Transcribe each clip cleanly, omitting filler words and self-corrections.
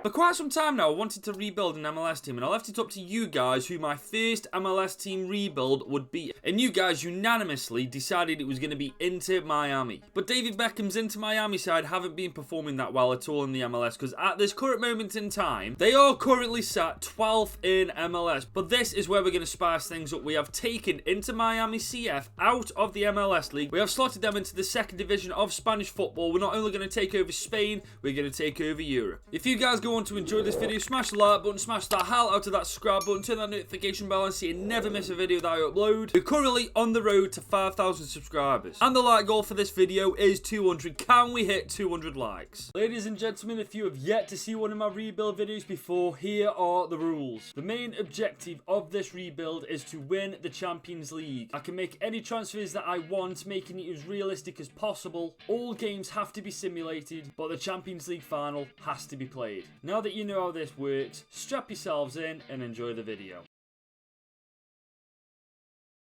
For quite some time now, I wanted to rebuild an MLS team, and I left it up to you guys who my first MLS team rebuild would be. And you guys unanimously decided it was going to be Inter Miami. But David Beckham's Inter Miami side haven't been performing that well at all in the MLS, because at this current moment in time, they are currently sat 12th in MLS. But this is where we're going to spice things up. We have taken Inter Miami CF out of the MLS League. We have slotted them into the second division of Spanish football. We're not only going to take over Spain, we're going to take over Europe. If you guys go on to enjoy this video, smash the like button, smash the hell out of that subscribe button, turn that notification bell on so you never miss a video that I upload. We're currently on the road to 5,000 subscribers. And the like goal for this video is 200. Can we hit 200 likes? Ladies and gentlemen, if you have yet to see one of my rebuild videos before, here are the rules. The main objective of this rebuild is to win the Champions League. I can make any transfers that I want, making it as realistic as possible. All games have to be simulated, but the Champions League final has to be played. Now that you know how this works, strap yourselves in and enjoy the video.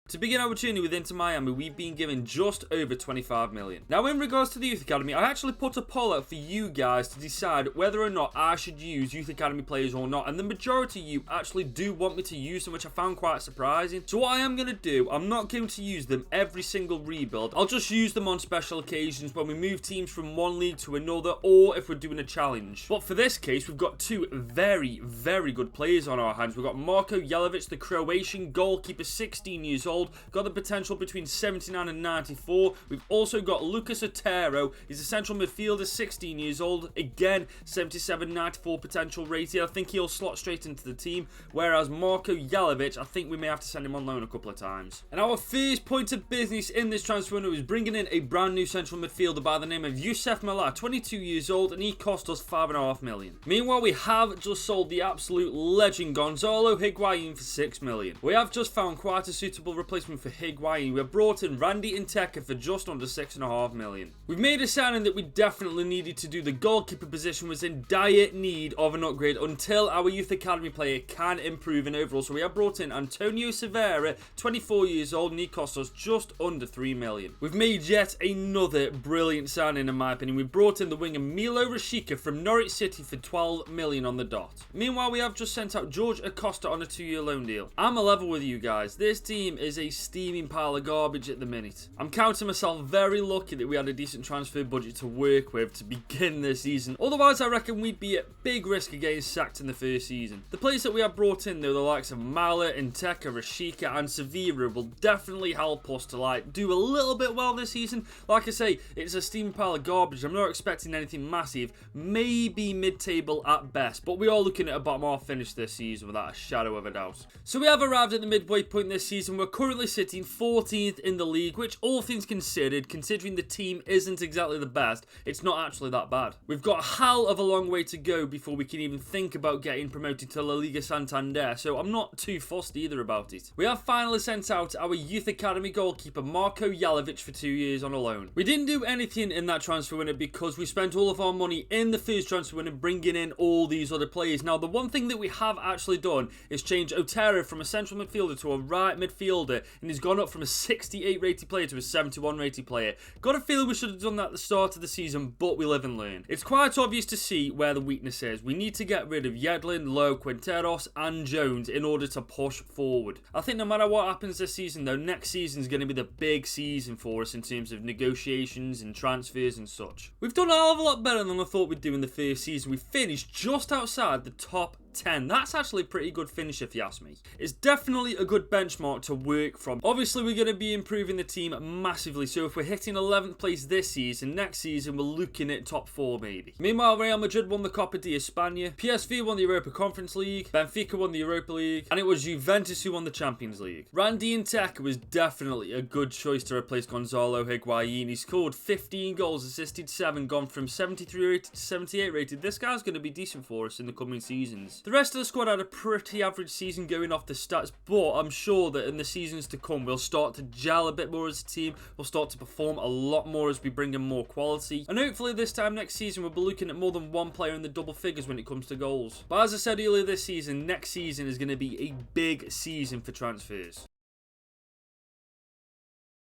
To begin our journey with Inter Miami, we've been given just over 25 million. Now, in regards to the Youth Academy, I actually put a poll out for you guys to decide whether or not I should use Youth Academy players or not, and the majority of you actually do want me to use them, which I found quite surprising. So what I am going to do, I'm not going to use them every single rebuild. I'll just use them on special occasions when we move teams from one league to another, or if we're doing a challenge. But for this case, we've got two very, very good players on our hands. We've got Marko Jelavic, the Croatian goalkeeper, 16 years old. Got the potential between 79 and 94. We've also got Lucas Otero. He's a central midfielder, 16 years old. Again, 77, 94 potential rating. I think he'll slot straight into the team. Whereas Marko Jelavic, I think we may have to send him on loan a couple of times. And our first point of business in this transfer window is bringing in a brand new central midfielder by the name of Youssef Malat, 22 years old, and he cost us 5.5 million. Meanwhile, we have just sold the absolute legend Gonzalo Higuain for 6 million. We have just found quite a suitable replacement for Higuain. We have brought in Randy Inteka for just under 6.5 million. We've made a signing that we definitely needed to do. The goalkeeper position was in dire need of an upgrade until our Youth Academy player can improve in overall. So we have brought in Antonio Severa, 24 years old, and he cost us just under 3 million. We've made yet another brilliant signing in my opinion. We brought in the winger Milo Rashica from Norwich City for 12 million on the dot. Meanwhile, we have just sent out George Acosta on a 2-year loan deal. I'm a level with you guys. This team is a steaming pile of garbage at the minute. I'm counting myself very lucky that we had a decent transfer budget to work with to begin this season. Otherwise, I reckon we'd be at big risk of getting sacked in the first season. The players that we have brought in, though, the likes of Mala, Inteka, Rashica, and Severa, will definitely help us to do a little bit well this season. Like I say, it's a steaming pile of garbage. I'm not expecting anything massive. Maybe mid-table at best, but we are looking at a bottom half finish this season without a shadow of a doubt. So we have arrived at the midway point this season. We're currently sitting 14th in the league, which, all things considered, considering the team isn't exactly the best, it's not actually that bad. We've got a hell of a long way to go before we can even think about getting promoted to La Liga Santander, so I'm not too fussed either about it. We have finally sent out our Youth Academy goalkeeper Marko Jelavic for 2 years on a loan. We didn't do anything in that transfer window because we spent all of our money in the first transfer window bringing in all these other players. Now, the one thing that we have actually done is change Otero from a central midfielder to a right midfielder, and he's gone up from a 68 rated player to a 71 rated player. Got a feeling we should have done that at the start of the season, but we live and learn. It's quite obvious to see where the weakness is. We need to get rid of Yedlin, Lowe, Quinteros, and Jones in order to push forward. I think no matter what happens this season, though, next season is going to be the big season for us in terms of negotiations and transfers and such. We've done a hell of a lot better than I thought we'd do in the first season. We finished just outside the top 10. That's actually a pretty good finish if you ask me. It's definitely a good benchmark to work from. Obviously, we're going to be improving the team massively, so if we're hitting 11th place this season, next season we're looking at top 4 maybe. Meanwhile, Real Madrid won the Copa de España, PSV won the Europa Conference League, Benfica won the Europa League, and it was Juventus who won the Champions League. Randy Inteka was definitely a good choice to replace Gonzalo Higuain. He scored 15 goals, assisted 7, gone from 73 rated to 78 rated. This guy's going to be decent for us in the coming seasons. The rest of the squad had a pretty average season going off the stats, but I'm sure that in the seasons to come, we'll start to gel a bit more as a team. We'll start to perform a lot more as we bring in more quality. And hopefully this time next season, we'll be looking at more than one player in the double figures when it comes to goals. But as I said earlier this season, next season is going to be a big season for transfers.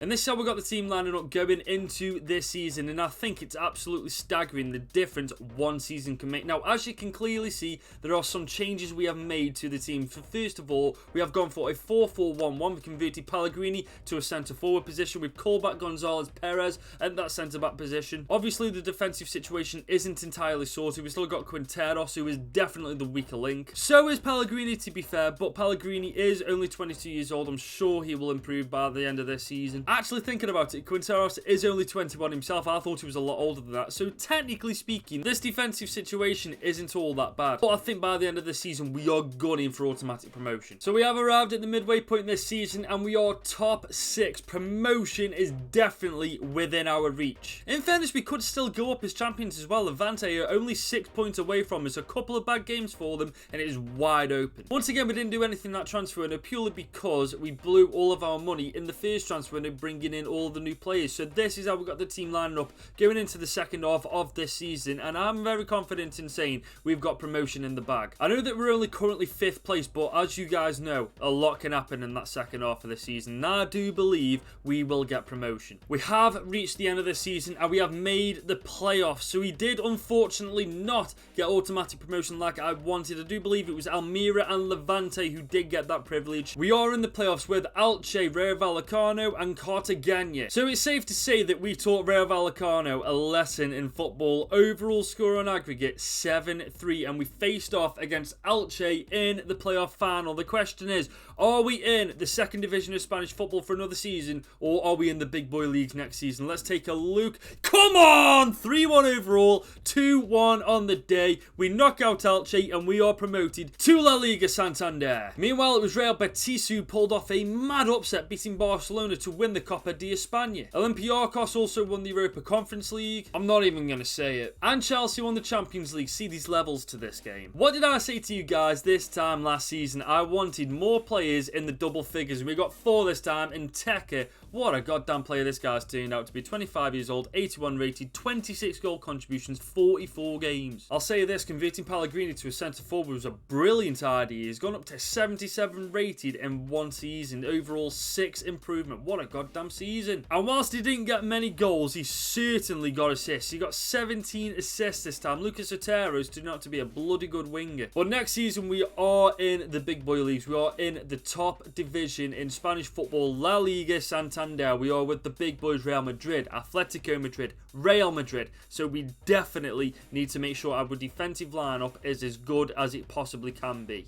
And this is how we got the team lining up going into this season, and I think it's absolutely staggering the difference one season can make. Now, as you can clearly see, there are some changes we have made to the team. So first of all, we have gone for a 4-4-1-1. We converted Pellegrini to a centre-forward position. We've called back Gonzalez Perez at that centre-back position. Obviously, the defensive situation isn't entirely sorted. We've still got Quinteros, who is definitely the weaker link. So is Pellegrini, to be fair, but Pellegrini is only 22 years old. I'm sure he will improve by the end of this season. Actually, thinking about it, Quinteros is only 21 himself. I thought he was a lot older than that. So technically speaking, this defensive situation isn't all that bad. But I think by the end of the season, we are gunning for automatic promotion. So we have arrived at the midway point this season, and we are top 6. Promotion is definitely within our reach. In fairness, we could still go up as champions as well. Levante are only 6 points away from us. A couple of bad games for them, and it is wide open. Once again, we didn't do anything in that transfer window purely because we blew all of our money in the first transfer window, bringing in all the new players. So this is how we got the team lining up going into the second half of this season, and I'm very confident in saying we've got promotion in the bag. I know that we're only currently 5th place, but as you guys know, a lot can happen in that second half of the season, and I do believe we will get promotion. We have reached the end of the season, and we have made the playoffs. So we did unfortunately not get automatic promotion like I wanted. I do believe it was Almira and Levante who did get that privilege. We are in the playoffs with Elche, Rayo Vallecano and Cartagena. So it's safe to say that we taught Rayo Vallecano a lesson in football. Overall score on aggregate 7-3, and we faced off against Elche in the playoff final. The question is, are we in the second division of Spanish football for another season, or are we in the big boy leagues next season? Let's take a look. Come on! 3-1 overall, 2-1 on the day. We knock out Elche and we are promoted to La Liga Santander. Meanwhile, it was Real Betis who pulled off a mad upset, beating Barcelona to win the Copa de España. Olympiacos also won the Europa Conference League. I'm not even going to say it. And Chelsea won the Champions League. See these levels to this game. What did I say to you guys this time last season? I wanted more players in the double figures. We got 4 this time, and Teke, what a goddamn player this guy's turned out to be. 25 years old, 81 rated, 26 goal contributions, 44 games. I'll say this, converting Pellegrini to a centre forward was a brilliant idea. He's gone up to 77 rated in one season. Overall 6 improvement. What a goddamn season. And whilst he didn't get many goals, he certainly got assists. He got 17 assists this time. Lucas Otero's turned out to be a bloody good winger. But next season we are in the big boy leagues. We are in the top division in Spanish football, La Liga Santander. We are with the big boys, Real Madrid, Atletico Madrid, Real Madrid. So we definitely need to make sure our defensive lineup is as good as it possibly can be.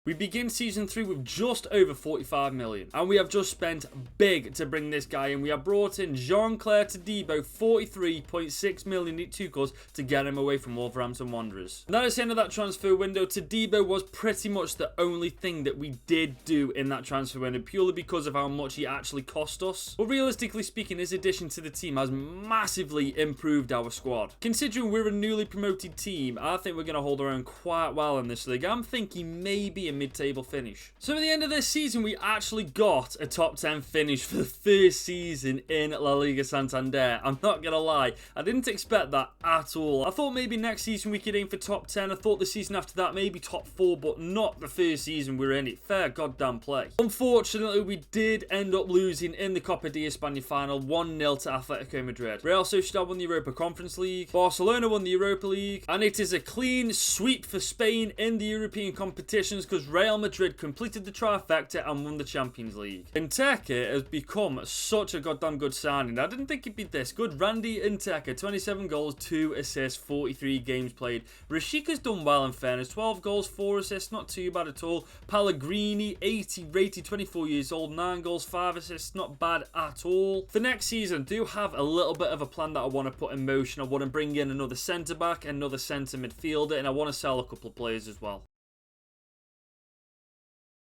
We begin season 3 with just over 45 million, and we have just spent big to bring this guy in. We have brought in Jean-Claire Todibo, 43.6 million it took us to get him away from Wolverhampton Wanderers. And that is the end of that transfer window. Todibo was pretty much the only thing that we did do in that transfer window, purely because of how much he actually cost us. But realistically speaking, his addition to the team has massively improved our squad. Considering we're a newly promoted team, I think we're going to hold our own quite well in this league. I'm thinking maybe a mid-table finish. So at the end of this season, we actually got a top 10 finish for the first season in La Liga Santander. I'm not gonna lie, I didn't expect that at all. I thought maybe next season we could aim for top 10. I thought the season after that maybe top 4, but not the first season we're in it. Fair goddamn play. Unfortunately, we did end up losing in the Copa de España final 1-0 to Atletico Madrid. Real Sociedad won the Europa Conference League, Barcelona won the Europa League, and it is a clean sweep for Spain in the European competitions because Real Madrid completed the trifecta and won the Champions League. Nteke has become such a goddamn good signing. I didn't think he'd be this good. Randy Nteke, 27 goals, 2 assists, 43 games played. Rashika's done well in fairness. 12 goals, 4 assists, not too bad at all. Pellegrini, 80 rated, 24 years old, 9 goals, 5 assists, not bad at all. For next season, I do have a little bit of a plan that I want to put in motion. I want to bring in another centre-back, another centre midfielder, and I want to sell a couple of players as well.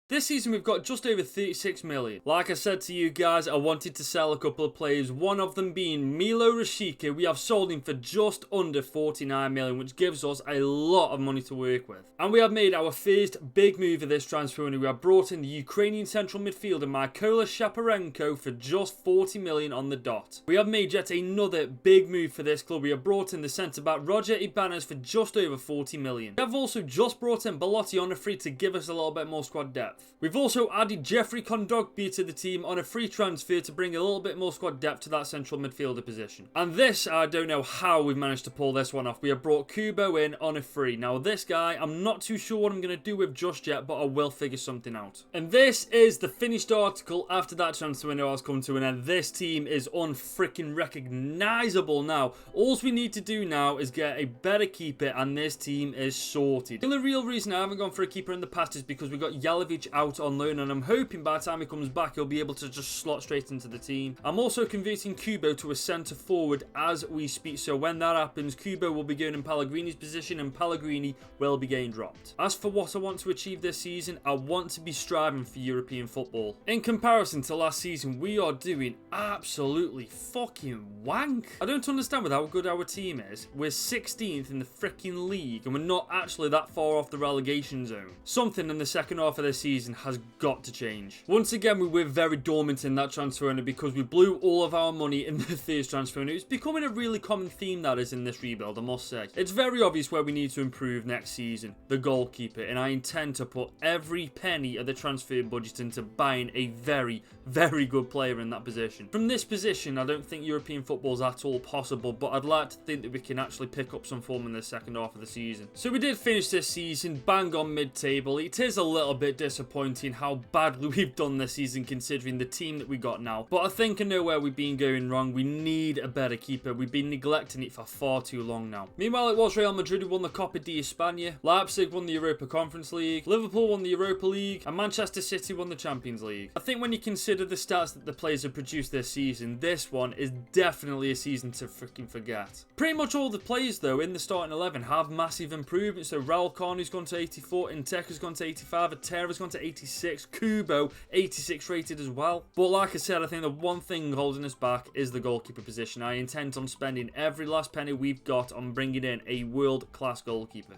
This season we've got just over 36 million. Like I said to you guys, I wanted to sell a couple of players, one of them being Milo Rashica. We have sold him for just under 49 million, which gives us a lot of money to work with. And we have made our first big move of this transfer window. We have brought in the Ukrainian central midfielder Mykola Shaparenko for just 40 million on the dot. We have made yet another big move for this club. We have brought in the centre-back Roger Ibanez for just over 40 million. We have also just brought in Belotti on a free to give us a little bit more squad depth. depth. We've also added Jeffrey Kondogbia to the team on a free transfer to bring a little bit more squad depth to that central midfielder position. And this, I don't know how we've managed to pull this one off. We have brought Kubo in on a free. Now this guy, I'm not too sure what I'm going to do with just yet, but I will figure something out. And this is the finished article after that transfer window has come to an end. This team is unfreaking recognizable now. All we need to do now is get a better keeper and this team is sorted. The only real reason I haven't gone for a keeper in the past is because we got Jelavic out on loan and I'm hoping by the time he comes back he'll be able to just slot straight into the team. I'm also converting Kubo to a centre forward as we speak, so when that happens Kubo will be going in Pellegrini's position and Pellegrini will be getting dropped. As for what I want to achieve this season, I want to be striving for European football. In comparison to last season, we are doing absolutely fucking wank. I don't understand with how good our team is. We're 16th in the freaking league and we're not actually that far off the relegation zone. Something in the second half of this season has got to change. Once again, we were very dormant in that transfer window because we blew all of our money in the first transfer window. It's becoming a really common theme that is in this rebuild, I must say. It's very obvious where we need to improve next season, the goalkeeper, and I intend to put every penny of the transfer budget into buying a very, very good player in that position. From this position, I don't think European football is at all possible, but I'd like to think that we can actually pick up some form in the second half of the season. So we did finish this season bang on mid-table. It is a little bit disappointing how badly we've done this season considering the team that we got now, but I think I know where we've been going wrong. We need a better keeper. We've been neglecting it for far too long now. Meanwhile, it was Real Madrid who won the Copa de España, Leipzig won the Europa Conference League, Liverpool won the Europa League, and Manchester City won the Champions League. I think when you consider the stats that the players have produced this season, this one is definitely a season to freaking forget. Pretty much all the players though in the starting 11 have massive improvements. So Raul Carney's gone to 84, Inteka's gone to 85, Atera's gone to 86, Kubo 86 rated as well. But like I said, I think the one thing holding us back is the goalkeeper position. I intend on spending every last penny we've got on bringing in a world-class goalkeeper.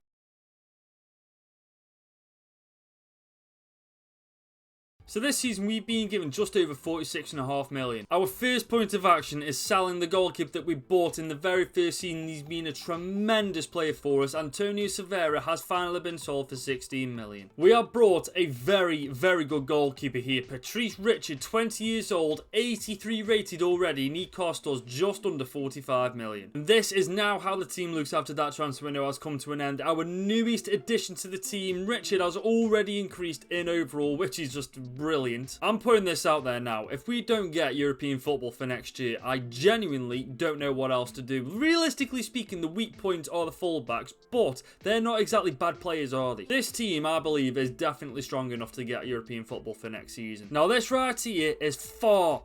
So this season we've been given just over 46.5 million. Our first point of action is selling the goalkeeper that we bought in the very first season. He's been a tremendous player for us. Antonio Silveira has finally been sold for 16 million. We have brought a very, very good goalkeeper here. Patrice Richard, 20 years old, 83 rated already, and he cost us just under 45 million. And this is now how the team looks after that transfer window has come to an end. Our newest addition to the team, Richard, has already increased in overall, which is just brilliant. I'm putting this out there now. If we don't get European football for next year, I genuinely don't know what else to do. Realistically speaking, the weak points are the fullbacks, but they're not exactly bad players, are they? This team, I believe, is definitely strong enough to get European football for next season. Now, this right here is far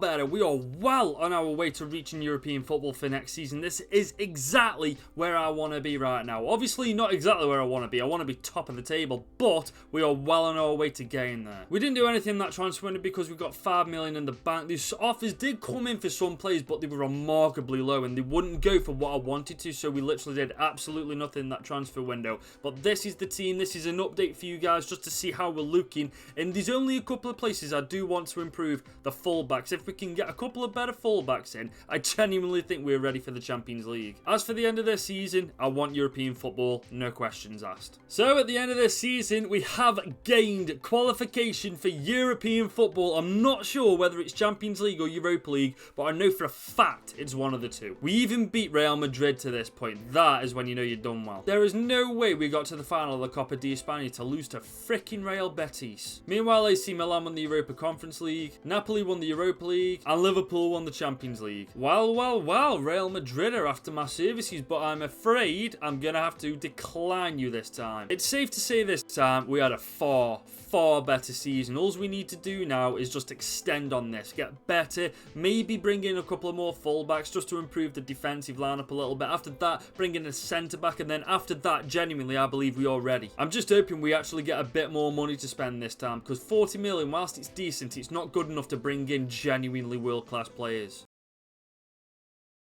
better. We are well on our way to reaching European football for next season. This is exactly where I want to be right now. Obviously not exactly where I want to be. I want to be top of the table, but we are well on our way to getting there. We didn't do anything in that transfer window because we got 5 million in the bank. These offers did come in for some players, but they were remarkably low and they wouldn't go for what I wanted to, so we literally did absolutely nothing in that transfer window. But this is the team. This is an update for you guys just to see how we're looking, and there's only a couple of places I do want to improve. The fullback. If we can get a couple of better fullbacks in, I genuinely think we're ready for the Champions League. As for the end of this season, I want European football, no questions asked. So at the end of this season, we have gained qualification for European football. I'm not sure whether it's Champions League or Europa League, but I know for a fact it's one of the two. We even beat Real Madrid to this point. That is when you know you've done well. There is no way we got to the final of the Copa de España to lose to freaking Real Betis. Meanwhile, AC Milan won the Europa Conference League, Napoli won the Europa League, and Liverpool won the Champions League. Well, Real Madrid are after my services, but I'm afraid I'm going to have to decline you this time. It's safe to say this time we had a far better season. All we need to do now is just extend on this, get better, maybe bring in a couple of more fullbacks just to improve the defensive lineup a little bit. After that, bring in a centre back, and then after that, genuinely, I believe we are ready. I'm just hoping we actually get a bit more money to spend this time, because 40 million, whilst it's decent, it's not good enough to bring in genuinely world-class players.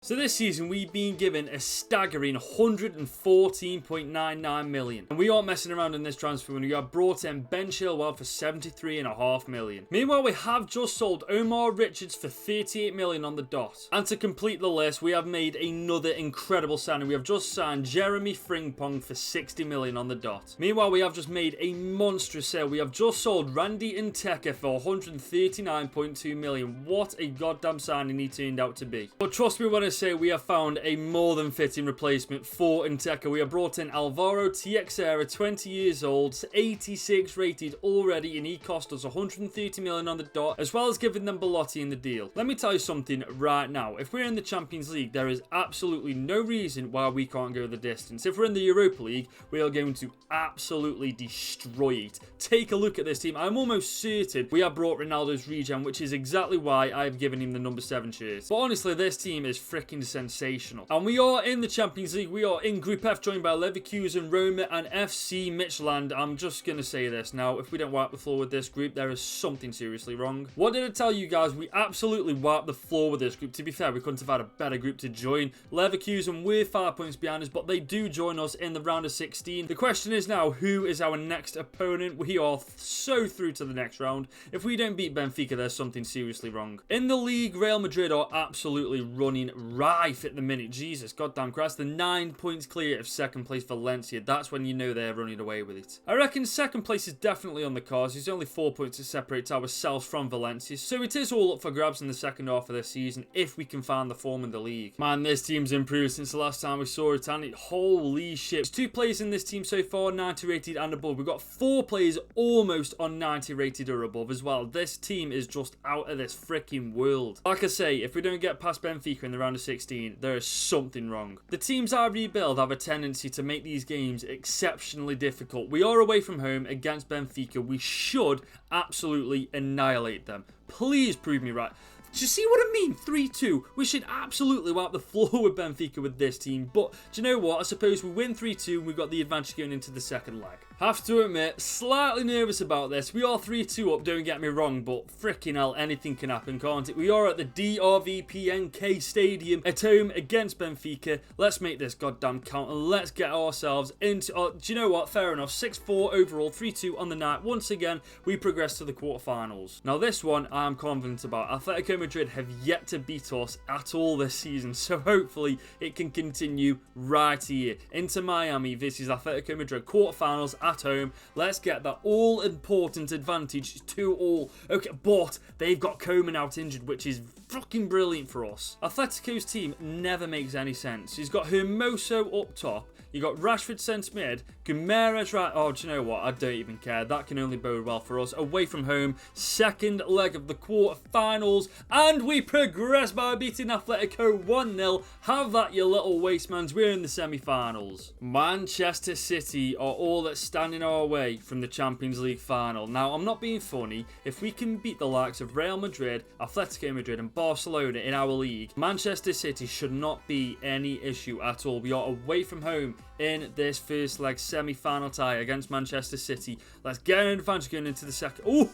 So this season, we've been given a staggering 114.99 million. And we aren't messing around in this transfer when we have brought in Ben Chilwell for 73.5 million. Meanwhile, we have just sold Omar Richards for 38 million on the dot. And to complete the list, we have made another incredible signing. We have just signed Jeremy Frimpong for 60 million on the dot. Meanwhile, we have just made a monstrous sale. We have just sold Randy Nteka for 139.2 million. What a goddamn signing he turned out to be. But trust me when I say we have found a more than fitting replacement for Nteka. We have brought in Alvaro Teixeira, 20 years old, 86 rated already, and he cost us 130 million on the dot, as well as giving them Belotti in the deal. Let me tell you something right now. If we're in the Champions League, there is absolutely no reason why we can't go the distance. If we're in the Europa League, we are going to absolutely destroy it. Take a look at this team. I'm almost certain we have brought Ronaldo's regen, which is exactly why I've given him the number 7 shirt. But honestly, this team is freaking sensational. And we are in the Champions League. We are in Group F, joined by Leverkusen, Roma, and FC Midtjylland. I'm just going to say this now. If we don't wipe the floor with this group, there is something seriously wrong. What did I tell you guys? We absolutely wiped the floor with this group. To be fair, we couldn't have had a better group to join. Leverkusen, we're 5 points behind us, but they do join us in the round of 16. The question is now, who is our next opponent? We are so through to the next round. If we don't beat Benfica, there's something seriously wrong. In the league, Real Madrid are absolutely running rife at the minute. Jesus, goddamn Christ. They're 9 points clear of second place Valencia. That's when you know they're running away with it. I reckon second place is definitely on the cards. There's only 4 points to separate ourselves from Valencia, so it is all up for grabs in the second half of this season if we can find the form in the league. Man, this team's improved since the last time we saw it, and holy shit. There's 2 players in this team so far, 90 rated and above. We've got 4 players almost on 90 rated or above as well. This team is just out of this freaking world. Like I say, if we don't get past Benfica in the round of 16, there is something wrong. The teams I rebuild have a tendency to make these games exceptionally difficult. We are away from home against Benfica. We should absolutely annihilate them. Please prove me right. Do you see what I mean? 3-2. We should absolutely wipe the floor with Benfica with this team. But do you know what? I suppose we win 3-2 and we've got the advantage going into the second leg. Have to admit, slightly nervous about this. We are 3-2 up, don't get me wrong, but freaking hell, anything can happen, can't it? We are at the DRVPNK Stadium at home against Benfica. Let's make this goddamn count and let's get ourselves into... do you know what? Fair enough. 6-4 overall, 3-2 on the night. Once again, we progress to the quarterfinals. Now, this one I'm confident about. Atletico Madrid have yet to beat us at all this season, so hopefully it can continue right here. Inter Miami versus Atletico Madrid quarterfinals at home. Let's get that all-important advantage 2-all. Okay, but they've got Coman out injured, which is fucking brilliant for us. Atletico's team never makes any sense. He's got Hermoso up top. You got Rashford centre mid, Guimaraes right... Oh, do you know what? I don't even care. That can only bode well for us. Away from home, second leg of the quarterfinals, and we progress by beating Atletico 1-0. Have that, you little wastemans. We're in the semi-finals. Manchester City are all that's standing our way from the Champions League final. Now, I'm not being funny. If we can beat the likes of Real Madrid, Atletico Madrid, and Barcelona in our league, Manchester City should not be any issue at all. We are away from home in this first leg semi-final tie against Manchester City. Let's get an advantage going into the second. Ooh,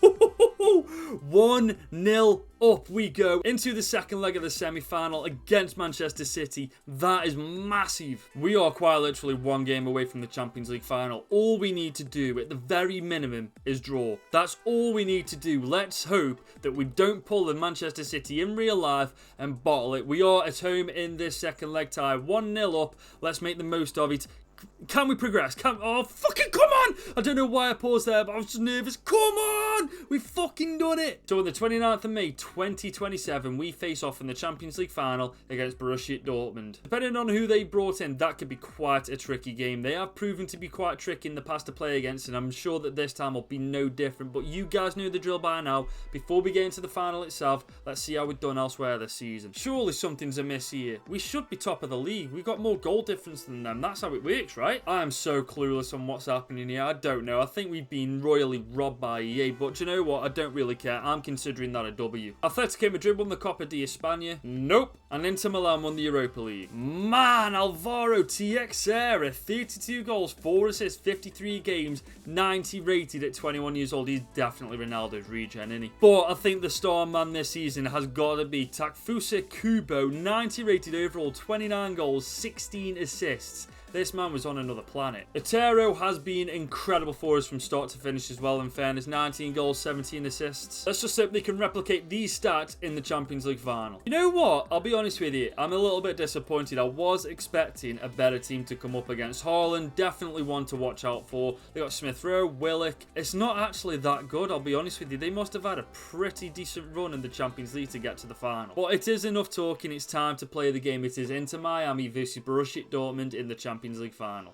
1-0 up we go into the second leg of the semi-final against Manchester City. That is massive. We are quite literally one game away from the Champions League final. All we need to do at the very minimum is draw. That's all we need to do. Let's hope that we don't pull the Manchester City in real life and bottle it. We are at home in this second leg tie. 1-0 up. Let's make the most of it. Can we progress? Oh, fucking come on! I don't know why I paused there, but I was just nervous. Come on! We've fucking done it! So on the 29th of May, 2027, we face off in the Champions League final against Borussia Dortmund. Depending on who they brought in, that could be quite a tricky game. They have proven to be quite tricky in the past to play against, and I'm sure that this time will be no different. But you guys know the drill by now. Before we get into the final itself, let's see how we've done elsewhere this season. Surely something's amiss here. We should be top of the league. We've got more goal difference than them. That's how it works, right? I am so clueless on what's happening here. I don't know. I think we've been royally robbed by EA, but but do you know what? I don't really care. I'm considering that a W. Atletico Madrid won the Copa de España. Nope. And Inter Milan won the Europa League. Man, Alvaro Teixeira, 32 goals, 4 assists, 53 games, 90 rated at 21 years old. He's definitely Ronaldo's regen, isn't he? But I think the star man this season has got to be Takefusa Kubo, 90 rated overall, 29 goals, 16 assists. This man was on another planet. Otero has been incredible for us from start to finish as well, in fairness. 19 goals, 17 assists. Let's just hope they can replicate these stats in the Champions League final. You know what? I'll be honest with you. I'm a little bit disappointed. I was expecting a better team to come up against. Haaland, definitely one to watch out for. They got Smith Rowe, Willock. It's not actually that good, I'll be honest with you. They must have had a pretty decent run in the Champions League to get to the final. But it is enough talking. It's time to play the game. It is Inter Miami versus Borussia Dortmund in the Champions League final.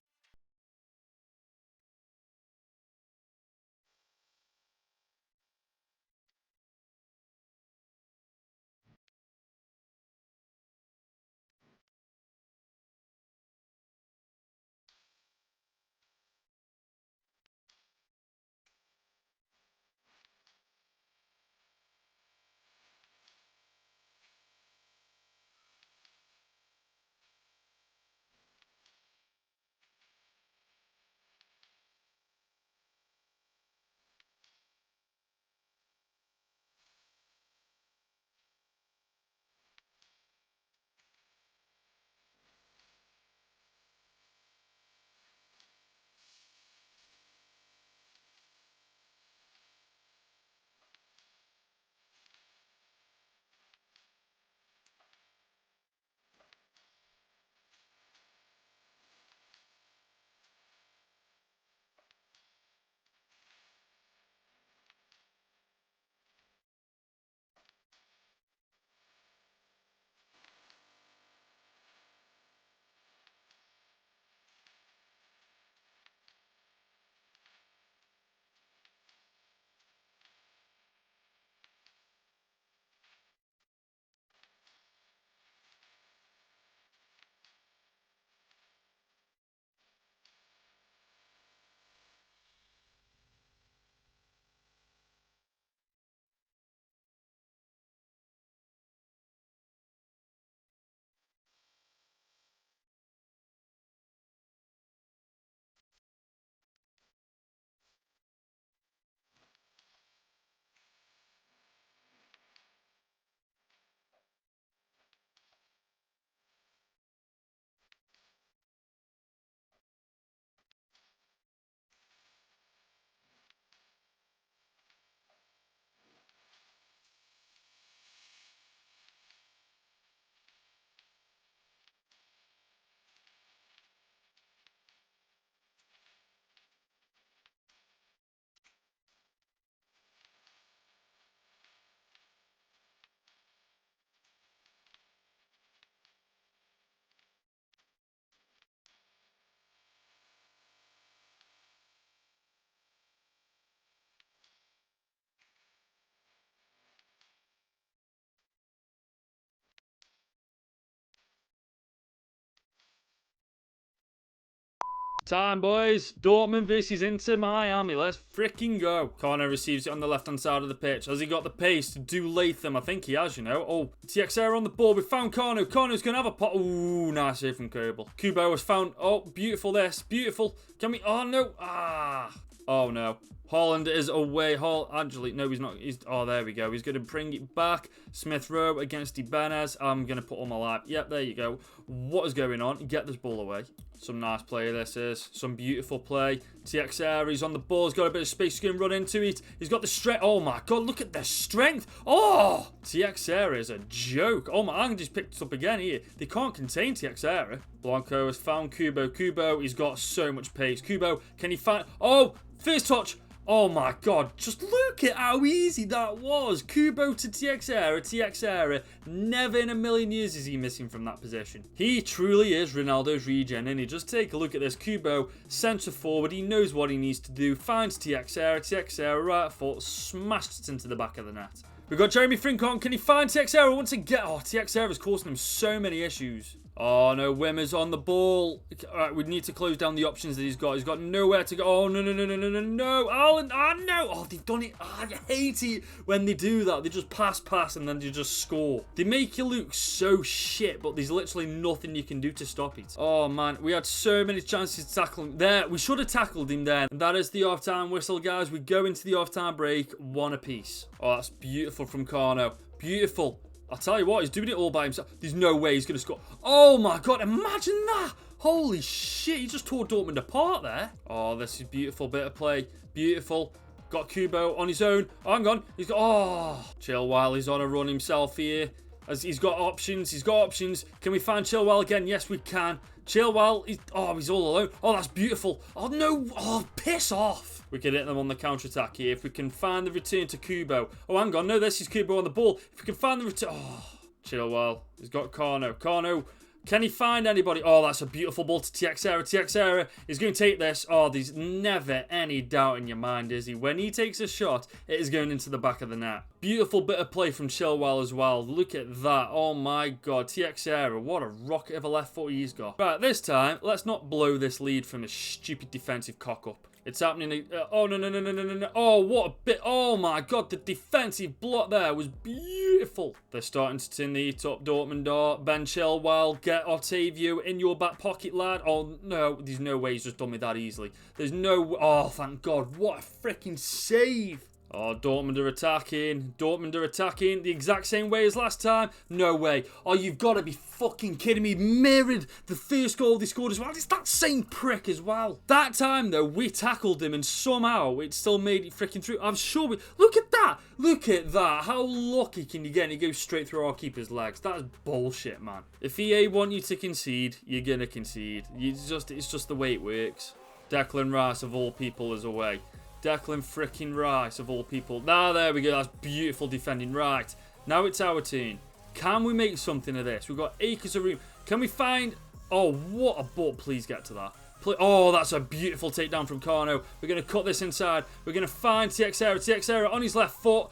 Time, boys. Dortmund versus Inter Miami. Let's freaking go. Corner receives it on the left-hand side of the pitch. Has he got the pace to do Latham? I think he has, you know. Oh, Teixeira on the ball. We found Corno. Corno's going to have a pot. Ooh, nice save from Kerbal. Kubo has found... Oh, beautiful this. Beautiful. Can we... Oh, no. Ah. Oh, no. Haaland is away. Actually, no, he's not. Oh, there we go. He's going to bring it back. Smith Rowe against Ibanez. I'm going to put on my lap. Yep, there you go. What is going on? Get this ball away. Some nice play this is. Some beautiful play. Teixeira, he's on the ball. He's got a bit of space. He's going to run into it. He's got the strength. Oh, my God. Look at the strength. Oh, Teixeira is a joke. Oh, my. I just picked it up again here. They can't contain Teixeira. Blanco has found Kubo. Kubo, he's got so much pace. Kubo, can he find... Oh, first touch. Oh my God, just look at how easy that was. Kubo to Teixeira. Teixeira, never in a million years is he missing from that position. He truly is Ronaldo's regen, and just take a look at this. Kubo, centre forward, he knows what he needs to do. Finds Teixeira. Teixeira, right foot, smashed it into the back of the net. We've got Jeremy Frimpong. Can he find Teixeira once again? Oh, Teixeira's causing him so many issues. Oh, no. Wimmer's on the ball. All right, we need to close down the options that he's got. He's got nowhere to go. Oh, no, no, no, no, no, no, no. Alan, no. Oh, they've done it. I hate it when they do that. They just pass, and then they just score. They make you look so shit, but there's literally nothing you can do to stop it. Oh, man. We had so many chances to tackle him there. We should have tackled him there. And that is the half-time whistle, guys. We go into the half-time break, one apiece. Oh, that's beautiful from Carno. Beautiful. I'll tell you what, he's doing it all by himself. There's no way he's going to score. Oh, my God. Imagine that. Holy shit. He just tore Dortmund apart there. Oh, this is a beautiful bit of play. Beautiful. Got Kubo on his own. Oh, hang on. He's got... Oh. Chilwell, he's on a run himself here. As he's got options. He's got options. Can we find Chilwell again? Yes, we can. Chilwell, he's all alone. Oh, that's beautiful. Oh, no. Oh, piss off. We can hit them on the counter-attack here. If we can find the return to Kubo. Oh, hang on. No, this is Kubo on the ball. If we can find the return... Oh, Chilwell. He's got Carno. Carno. Can he find anybody? Oh, that's a beautiful ball to Teixeira. Teixeira is going to take this. Oh, there's never any doubt in your mind, is he? When he takes a shot, it is going into the back of the net. Beautiful bit of play from Chilwell as well. Look at that. Oh, my God. Teixeira, what a rocket of a left foot he's got. Right, this time, let's not blow this lead from a stupid defensive cock-up. It's happening. Oh, no, no, no, no, no, no. Oh, what a bit. Oh, my God. The defensive block there was beautiful. They're starting to turn the heat up. Dortmund are. Ben Chilwell, get Otavio in your back pocket, lad. Oh, no. There's no way he's just done me that easily. There's no... Oh, thank God. What a freaking save. Oh, Dortmund are attacking. Dortmund are attacking the exact same way as last time. No way. Oh, you've got to be fucking kidding me. Mirrored the first goal they scored as well. It's that same prick as well. That time, though, we tackled him and somehow it still made it freaking through. I'm sure we... Look at that. Look at that. How lucky can you get? And he goes straight through our keeper's legs. That's bullshit, man. If EA want you to concede, you're going to concede. It's just the way it works. Declan Rice, of all people, is away. Declan freaking Rice, of all people. Ah, there we go. That's beautiful defending. Right. Now it's our turn. Can we make something of this? We've got acres of room. Can we find... Oh, what a ball. Please get to that. Oh, that's a beautiful takedown from Carno. We're going to cut this inside. We're going to find Teixeira. Teixeira on his left foot.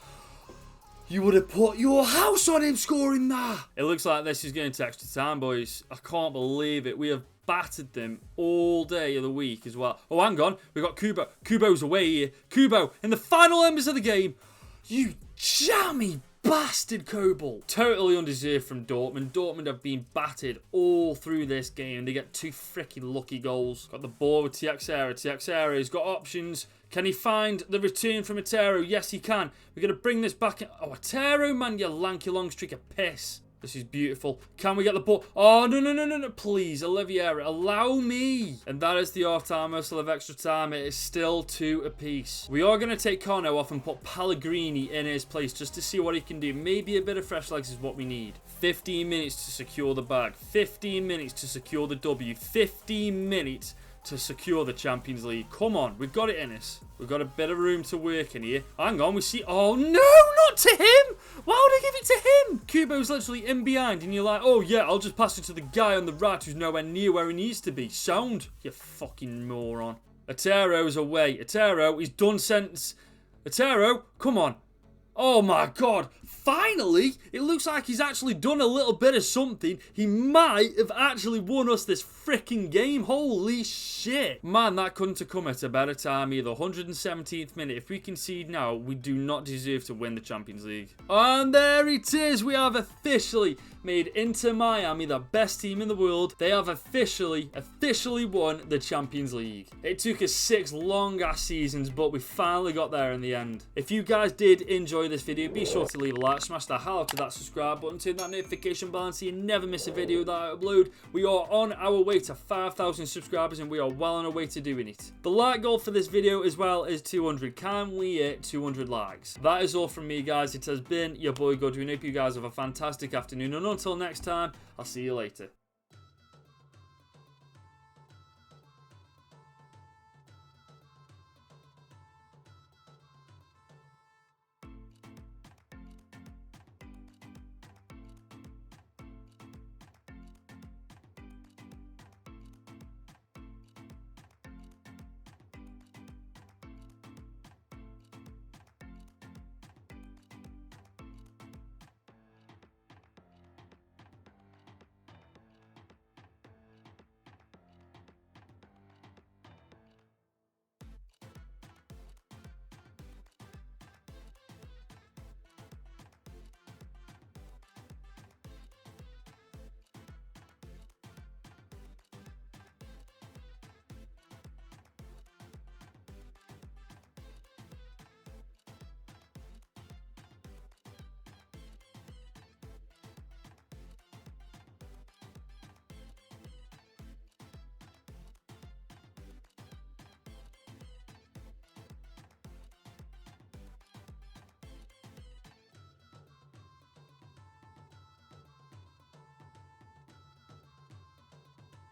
You would have put your house on him scoring that. It looks like this is going to extra time, boys. I can't believe it. We have battered them all day of the week as well. Oh, hang on. We've got Kubo. Kubo's away here. Kubo in the final embers of the game. You jammy bastard, Kobel. Totally undeserved from Dortmund. Dortmund have been battered all through this game. They get two freaking lucky goals. Got the ball with Teixeira. Teixeira has got options. Can he find the return from Otero? Yes, he can. We're going to bring this back in. Oh, Otero, man, you lanky long streak of piss. This is beautiful. Can we get the ball? Oh, no, no, no, no, no. Please, Oliviera, allow me. And that is the half-time whistle of extra time. It is still 2 apiece. We are going to take Carno off and put Pellegrini in his place just to see what he can do. Maybe a bit of fresh legs is what we need. 15 minutes to secure the bag. 15 minutes to secure the W. 15 minutes to secure the Champions League. Come on, we've got it in us. We've got a bit of room to work in here. Hang on, we see... Oh, no, not to him! Why would I give it to him? Kubo's literally in behind, and you're like, oh, yeah, I'll just pass it to the guy on the right who's nowhere near where he needs to be. Sound, you fucking moron. Otero's away. Otero, he's done since... Otero, come on. Oh, my God. Finally, it looks like he's actually done a little bit of something. He might have actually won us this freaking game. Holy shit. Man, that couldn't have come at a better time either. 117th minute. If we concede now, we do not deserve to win the Champions League. And there it is. We have officially made Inter Miami the best team in the world. They have officially won the Champions League. It took us 6 long-ass seasons, but we finally got there in the end. If you guys did enjoy this video, be sure to leave a like, smash the hell out of that subscribe button, turn that notification bell so you never miss a video that I upload. We are on our way to 5,000 subscribers and we are well on our way to doing it. The like goal for this video as well is 200. Can we hit 200 likes? That is all from me, guys. It has been your boy Godwin. I hope you guys have a fantastic afternoon, and until next time, I'll see you later.